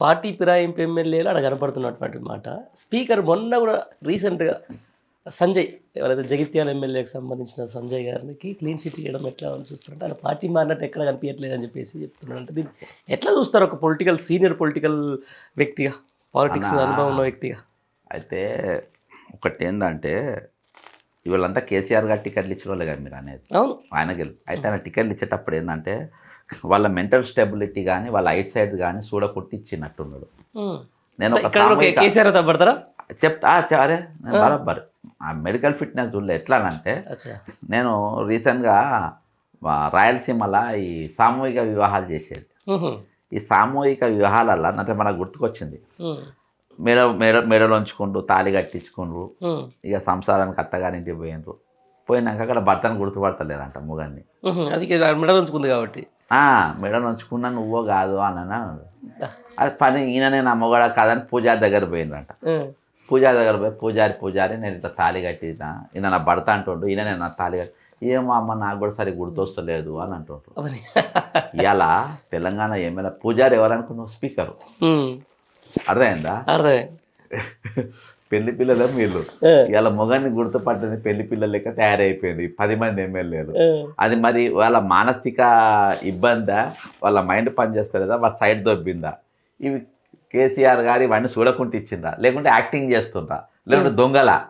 Party ఫిరాయింపు ఎమ్మెల్యేలు ఆడ కనపడుతున్నటువంటి మాట. స్పీకర్ మొన్న కూడా రీసెంట్‌గా సంజయ్ ఎవరైతే జగిత్యాల ఎమ్మెల్యేకి సంబంధించిన సంజయ్ గారికి క్లీన్ చిట్ ఇవ్వడం ఎట్లా అని చూస్తారంటే ఆయన పార్టీ మారినట్టు ఎక్కడ కనిపించట్లేదు అని చెప్పేసి చెప్తున్నాడు. అంటే దీన్ని ఎట్లా చూస్తారు ఒక సీనియర్ పొలిటికల్ వ్యక్తిగా, పాలిటిక్స్ మీద అనుభవం ఉన్న వ్యక్తిగా? అయితే ఒకటి ఏంటంటే వీళ్ళంతా కేసీఆర్ గారు టికెట్లు ఇచ్చిన వాళ్ళే కదా మీరు అనేది. అవును, ఆయన అయితే ఆయన టికెట్లు ఇచ్చేటప్పుడు ఏంటంటే వాళ్ళ మెంటల్ స్టెబిలిటీ కానీ వాళ్ళ ఐట్ సైడ్ కానీ చూడకుట్టి ఇచ్చినట్టున్నాడు. నేను ఒక కేసీఆర్ తప్పడతారా చెప్తా అరే బరాబర్ ఆ మెడికల్ ఫిట్నెస్ చూడలే. ఎట్లా అంటే నేను రీసెంట్గా రాయలసీమలో ఈ సామూహిక వివాహాలు చేసేది. ఈ సామూహిక వివాహాలల్లో అంటే మనకు గుర్తుకొచ్చింది, మెడలో ఉంచుకుంటూ తాళి కట్టించుకుండ్రు, ఇక సంసారానికి అత్తగారింటికి పోయినాక అక్కడ భర్తను గుర్తుపడతలేదంట మొగాన్ని. అది మెడలో ఉంచుకుంది కాబట్టి మెడలో ఉంచుకున్నా నువ్వో కాదు అని అది పని ఈయననే నా మొగడ కాదని పూజారి దగ్గర పోయిందంట. పూజారి దగ్గర పోయి పూజారి నేను ఇట్లా తాళి కట్టినా ఈయన నా భర్త అంటుండు, ఈయన నేను నా తాళి కట్టి ఏమో అమ్మ నాకు కూడా సరిగ్గా గుర్తొస్తలేదు అని అంటుండ్రు. ఇలా తెలంగాణ ఎమ్మెల్యే పూజారి ఎవరనుకున్నావు? స్పీకరు. అర్థమైందా? పెళ్లి పిల్లలు మీరు ఇలా మొగాన్ని గుర్తుపట్టని పెళ్లి పిల్లల లెక్క తయారైపోయింది 10 మంది ఎమ్మెల్యేలు. అది మరి వాళ్ళ మానసిక ఇబ్బందా, వాళ్ళ మైండ్ పనిచేస్తలేదా, వాళ్ళ సైడ్ దొబ్బిందా? ఇవి కేసీఆర్ గారు ఇవన్నీ చూడకుండా ఇచ్చిందా, లేకుంటే యాక్టింగ్ చేస్తుండ్రా, లేకుంటే దొంగల?